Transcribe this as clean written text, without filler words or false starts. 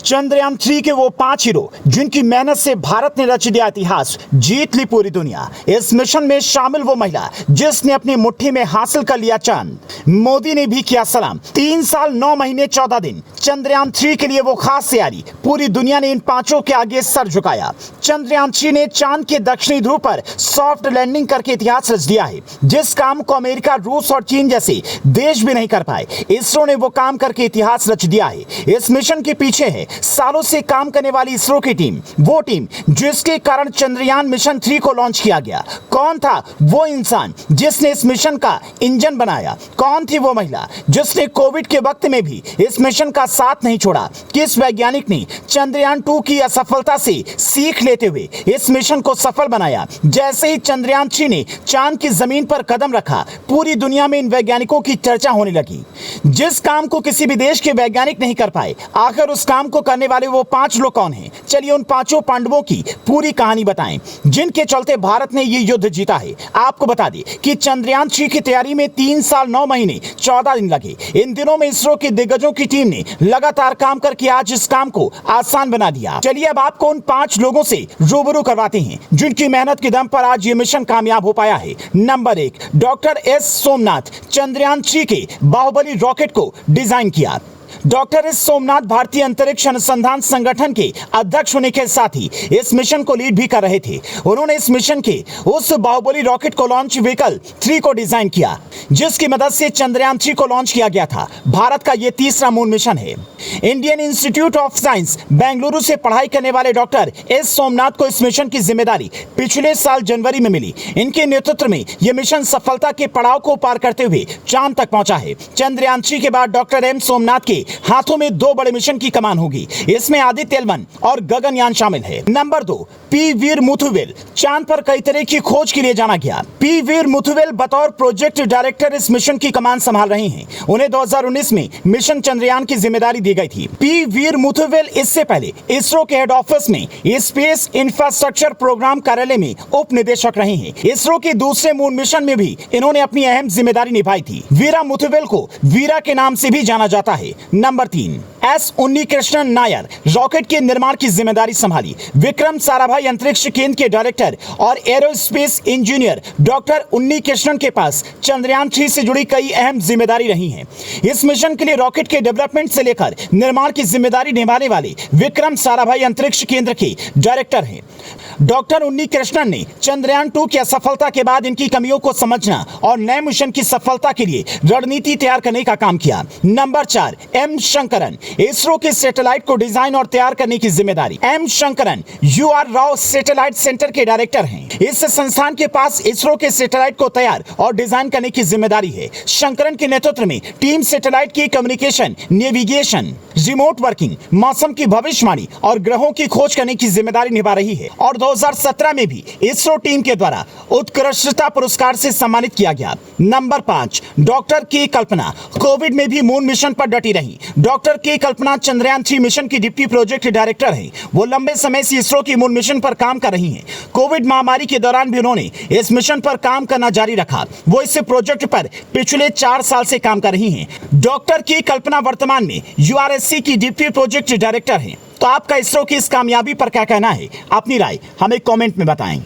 चंद्रयान 3 के वो 5 हीरो जिनकी मेहनत से भारत ने रच दिया इतिहास, जीत ली पूरी दुनिया। इस मिशन में शामिल वो महिला जिसने अपनी मुट्ठी में हासिल कर लिया चांद। मोदी ने भी किया सलाम। 3 साल 9 महीने 14 दिन चंद्रयान 3 के लिए वो खास तैयारी। पूरी दुनिया ने इन पांचों के आगे सर झुकाया। चंद्रयान 3 ने चांद के दक्षिणी ध्रुव पर सॉफ्ट लैंडिंग करके इतिहास रच दिया है, जिस काम को अमेरिका, रूस और चीन जैसे देश भी नहीं कर पाए। इसरो ने वो काम करके इतिहास रच दिया है। इस मिशन के पीछे है सालों से काम करने वाली इसरो की टीम, वो टीम जिसके कारण चंद्रयान मिशन 3 को लॉन्च किया गया। कौन था वो इंसान जिसने इस मिशन का इंजन बनाया? कौन थी वो महिला जिसने कोविड के वक्त में भी इस मिशन का साथ नहीं छोड़ा? किस वैज्ञानिक ने चंद्रयान 2 की असफलता से सीख लेते हुए इस मिशन को सफल बनाया? जैसे ही चंद्रयान 3 ने चांद की जमीन पर कदम रखा, पूरी दुनिया में इन वैज्ञानिकों की चर्चा होने लगी। जिस काम को किसी भी देश के वैज्ञानिक नहीं कर पाए, आखिर उस काम को करने वाले वो 5 लोग कौन हैं? चलिए उन पांचों पांडवों की पूरी कहानी बताएं, जिनके चलते भारत ने ये युद्ध जीता है। आपको बता दें कि चंद्रयान 3 की तैयारी में 3 साल 9 महीने 14 दिन लगे। इन दिनों में इसरो के दिग्गजों की टीम ने लगातार काम करके आज इस काम को आसान बना दिया। चलिए अब आपको उन 5 लोगों से रूबरू करवाते हैं जिनकी मेहनत के दम पर आज ये मिशन कामयाब हो पाया है। Number 1, doctor S Somnath. Chandrayaan 3 के बाहुबली रॉकेट को डिजाइन किया। डॉक्टर एस सोमनाथ भारतीय अंतरिक्ष अनुसंधान संगठन के अध्यक्ष होने के साथ ही इस मिशन को लीड भी कर रहे थे। उन्होंने इस मिशन के उस बाहुबली रॉकेट को लॉन्च व्हीकल 3 को डिजाइन किया, जिसकी मदद से चंद्रयान 3 को लॉन्च किया गया था। भारत का यह तीसरा मून मिशन है। Indian institute of science Bengaluru से पढ़ाई करने वाले डॉक्टर एस सोमनाथ को इस मिशन की जिम्मेदारी पिछले साल जनवरी में मिली। इनके नेतृत्व में यह मिशन सफलता के पड़ाव को पार करते हुए चांद तक पहुंचा है। चंद्रयान 3 के बाद डॉक्टर एम सोमनाथ के हाथों में 2 बड़े मिशन की कमान होगी। इसमें आदित्य एल 1 और गगनयान शामिल है। नंबर 2, पी वीर मुथुवेल। चांद पर कई तरह की खोज के लिए जाना गया। पी वीर मुथुवेल बतौर प्रोजेक्ट डायरेक्टर इस मिशन की कमान संभाल रहे हैं। उन्हें 2019 में मिशन चंद्रयान की जिम्मेदारी दी गई थी। पी वीर मुथुवेल इससे पहले इसरो के हेड ऑफिस में स्पेस इंफ्रास्ट्रक्चर प्रोग्राम कार्यालय में उप निदेशक रहे हैं। इसरो के दूसरे मून मिशन में भी इन्होंने अपनी अहम जिम्मेदारी निभाई थी। वीरा मुथुवेल को वीरा के नाम से भी जाना जाता है। Number 3, S Unnikrishnan Nair. Rocket के निर्माण की जिम्मेदारी संभाली। विक्रम साराभाई अंतरिक्ष केंद्र के डायरेक्टर और एरोस्पेस इंजीनियर डॉक्टर उन्नीकृष्णन के पास चंद्रयान 3 से जुड़ी कई अहम जिम्मेदारी रही हैं। इस मिशन के लिए रॉकेट के डेवलपमेंट से लेकर निर्माण की जिम्मेदारी निभाने वाले विक्रम साराभाई अंतरिक्ष केंद्र के डायरेक्टर हैं। डॉक्टर उन्नीकृष्णन ने चंद्रयान 2 की असफलता के बाद इनकी कमियों को समझना और नए मिशन की सफलता के लिए रणनीति तैयार करने का काम किया। Number 4, M Shankaran. इसरो के सैटेलाइट को डिजाइन और तैयार करने की जिम्मेदारी। M Shankaran UR Rao satellite centre के डायरेक्टर हैं। इस संस्थान के पास इसरो के सैटेलाइट को तैयार और डिजाइन करने की जिम्मेदारी है। शंकरन के नेतृत्व में टीम सैटेलाइट की कम्युनिकेशन, नेविगेशन, रिमोट वर्किंग, मौसम की भविष्यवाणी और ग्रहों की खोज करने की जिम्मेदारी निभा रही है। और 2017 में भी इसरो टीम के द्वारा उत्कृष्टता पुरस्कार से सम्मानित किया गया। नंबर 5, डॉक्टर के कल्पना। कोविड में भी मून मिशन पर डटी रही। डॉक्टर के कल्पना चंद्रयान 3 मिशन की डिप्टी प्रोजेक्ट डायरेक्टर हैं। वो लंबे समय से इसरो की मून मिशन पर काम कर रही हैं। कोविड महामारी के दौरान भी उन्होंने इस मिशन पर काम करना जारी रखा। वो इस प्रोजेक्ट पर पिछले 4 साल से काम कर रही हैं। डॉक्टर की कल्पना वर्तमान में URSC की डिप्टी प्रोजेक्ट डायरेक्टर हैं। तो आपका इसरो की इस कामयाबी पर क्या कहना है? अपनी राय हमें कमेंट में बताएं।